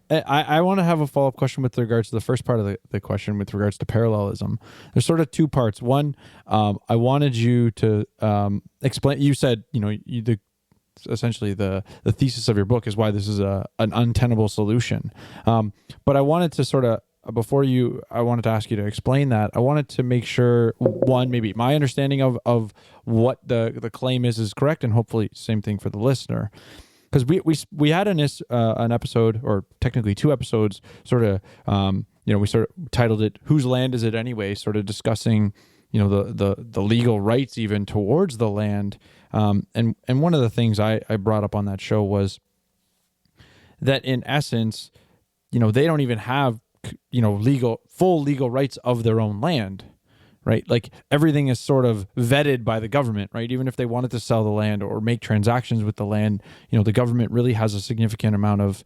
I want to have a follow-up question with regards to the first part of the question with regards to parallelism. There's sort of two parts. One, I wanted you to explain. You said, essentially the thesis of your book is why this is an untenable solution. But I wanted to sort of, I wanted to ask you to explain that. I wanted to make sure, one, maybe my understanding of what the claim is correct, and hopefully same thing for the listener. Because we had an episode, or technically two episodes, sort of, we sort of titled it "Whose Land Is It Anyway?" Sort of discussing, the legal rights even towards the land. And one of the things I brought up on that show was that in essence, they don't even have, full legal rights of their own land. Right? Like everything is sort of vetted by the government, right? Even if they wanted to sell the land or make transactions with the land, the government really has a significant amount of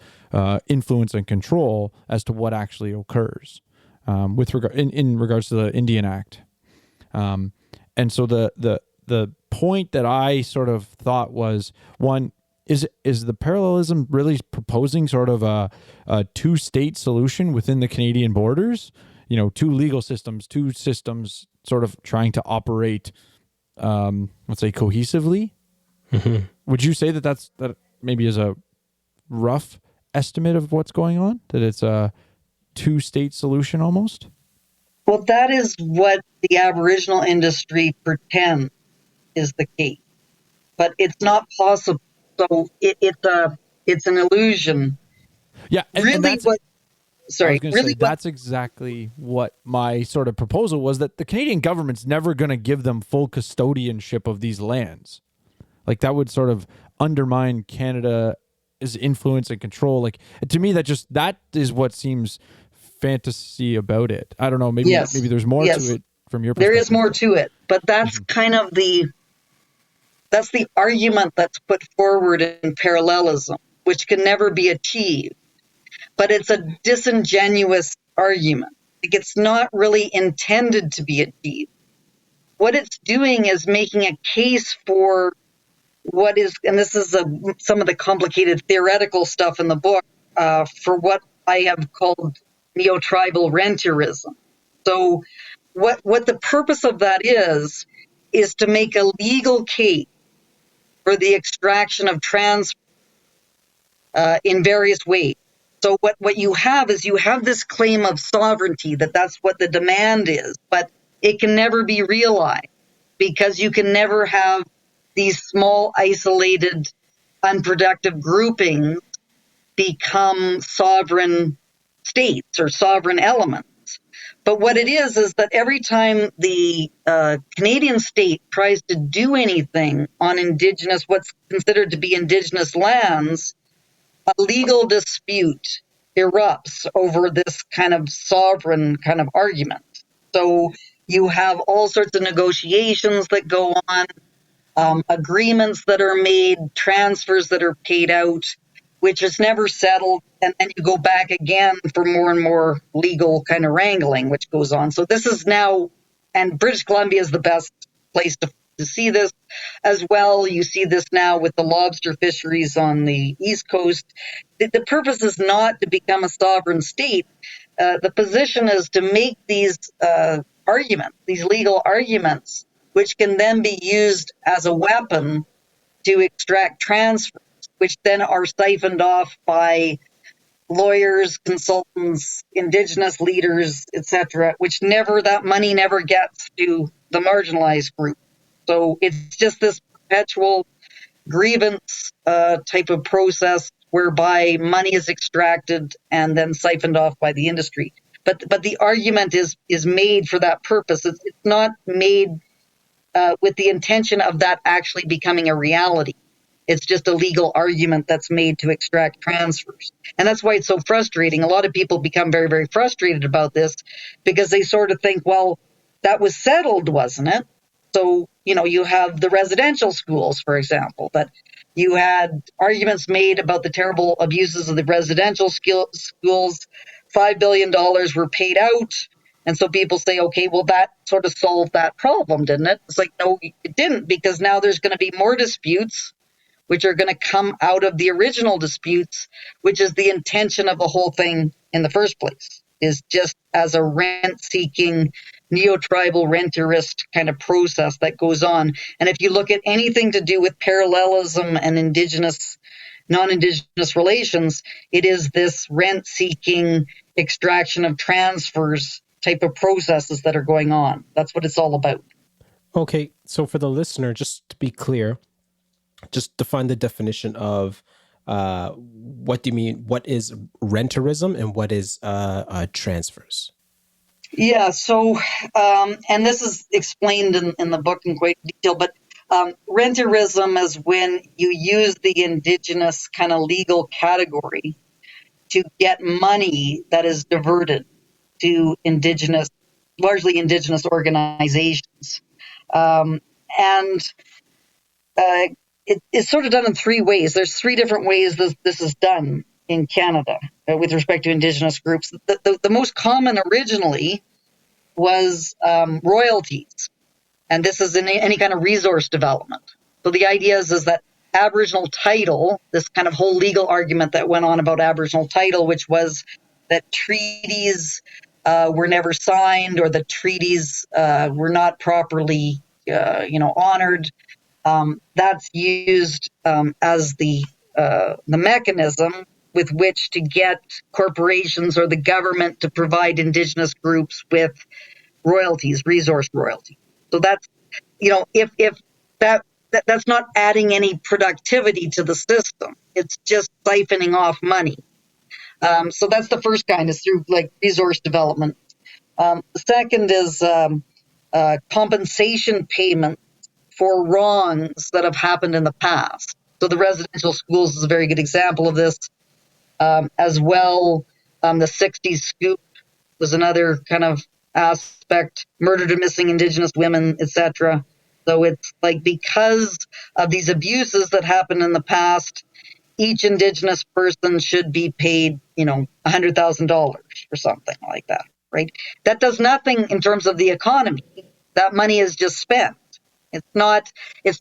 influence and control as to what actually occurs with regard in regards to the Indian Act. And so the point that I sort of thought was, one, is the parallelism really proposing sort of a two-state solution within the Canadian borders? Two legal systems, two systems sort of trying to operate, let's say, cohesively. Mm-hmm. Would you say that maybe is a rough estimate of what's going on? That it's a two-state solution almost? Well, that is what the Aboriginal industry pretends is the case, but it's not possible. So it's an illusion. Yeah, and that's what. Sorry, I was going to say that's exactly what my sort of proposal was, that the Canadian government's never going to give them full custodianship of these lands. Like that would sort of undermine Canada's influence and control. Like to me, that is what seems fantasy about it. I don't know. Maybe there's more to it from your perspective. There is more to it, but that's kind of that's the argument that's put forward in parallelism, which can never be achieved. But it's a disingenuous argument. Like it's not really intended to be achieved. What it's doing is making a case for what is, and this is some of the complicated theoretical stuff in the book, for what I have called NeoTribal renterism. So what the purpose of that is to make a legal case for the extraction of transfer in various ways. So what you have is this claim of sovereignty, that's what the demand is, but it can never be realized because you can never have these small, isolated, unproductive groupings become sovereign states or sovereign elements. But what it is that every time the Canadian state tries to do anything on Indigenous, what's considered to be Indigenous lands, a legal dispute erupts over this kind of sovereign kind of argument. So you have all sorts of negotiations that go on, agreements that are made, transfers that are paid out, which is never settled. And then you go back again for more and more legal kind of wrangling, which goes on. So this is now, and British Columbia is the best place to see this as well. You see this now with the lobster fisheries on the East Coast. The purpose is not to become a sovereign state. The position is to make these arguments, these legal arguments, which can then be used as a weapon to extract transfers, which then are siphoned off by lawyers, consultants, Indigenous leaders, etc., which that money never gets to the marginalized group. So it's just this perpetual grievance type of process whereby money is extracted and then siphoned off by the industry. But the argument is made for that purpose. It's not made with the intention of that actually becoming a reality. It's just a legal argument that's made to extract transfers. And that's why it's so frustrating. A lot of people become very, very frustrated about this because they sort of think, well, that was settled, wasn't it? So, you have the residential schools, for example, that you had arguments made about the terrible abuses of the residential schools. $5 billion were paid out. And so people say, okay, well, that sort of solved that problem, didn't it? It's like, no, it didn't, because now there's going to be more disputes which are going to come out of the original disputes, which is the intention of the whole thing in the first place, is just as a rent-seeking, NeoTribal renterist kind of process that goes on. And if you look at anything to do with parallelism and Indigenous, non-Indigenous relations, it is this rent-seeking extraction of transfers type of processes that are going on. That's what it's all about. Okay, so for the listener, just to be clear, just define the definition of what do you mean? What is renterism and what is transfers? Yeah, so, and this is explained in the book in great detail, but renterism is when you use the Indigenous kind of legal category to get money that is diverted to Indigenous, largely Indigenous organizations. And it's sort of done in three ways. There's three different ways this is done in Canada with respect to Indigenous groups. The most common originally was royalties, and this is in any kind of resource development. So the idea is that Aboriginal title, this kind of whole legal argument that went on about Aboriginal title, which was that treaties were never signed or the treaties were not properly honored. That's used as the mechanism with which to get corporations or the government to provide Indigenous groups with royalties, resource royalty. So that's, if that's not adding any productivity to the system, it's just siphoning off money. So that's the first kind, is through like resource development. The second is compensation payment for wrongs that have happened in the past. So the residential schools is a very good example of this. As well, the 60s scoop was another kind of aspect, murdered and missing Indigenous women, etc. So it's like, because of these abuses that happened in the past, each Indigenous person should be paid, $100,000 or something like that, right? That does nothing in terms of the economy. That money is just spent. It's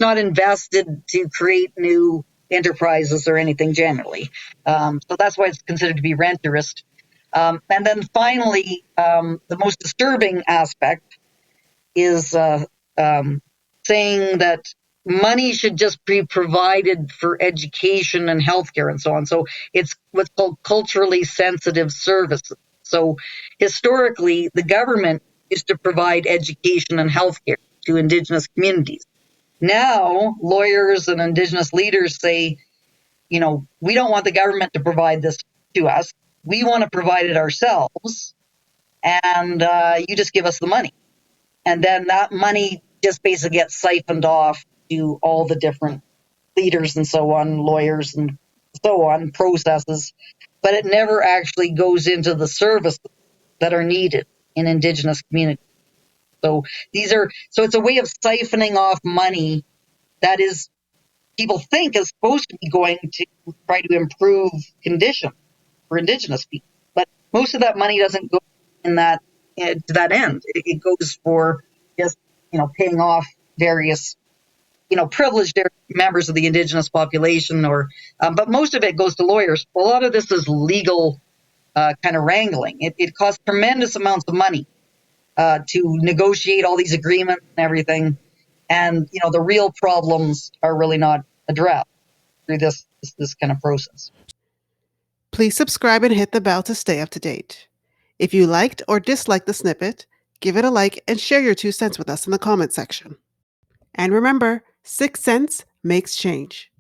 not invested to create new enterprises or anything generally. So that's why it's considered to be renterist. And then finally, the most disturbing aspect is saying that money should just be provided for education and healthcare and so on. So it's what's called culturally sensitive services. So historically, the government used to provide education and healthcare to Indigenous communities. Now, lawyers and Indigenous leaders say, we don't want the government to provide this to us. We want to provide it ourselves, and you just give us the money. And then that money just basically gets siphoned off to all the different leaders and so on, lawyers and so on, processes, but it never actually goes into the services that are needed in Indigenous communities. So it's a way of siphoning off money that is, people think, is supposed to be going to try to improve conditions for Indigenous people. But most of that money doesn't go in to that end. It goes for just, paying off various, privileged members of the Indigenous population, but most of it goes to lawyers. A lot of this is legal kind of wrangling. It costs tremendous amounts of money to negotiate all these agreements and everything. And, the real problems are really not addressed through this kind of process. Please subscribe and hit the bell to stay up to date. If you liked or disliked the snippet, give it a like and share your 2 cents with us in the comment section. And remember, 6 cents makes change.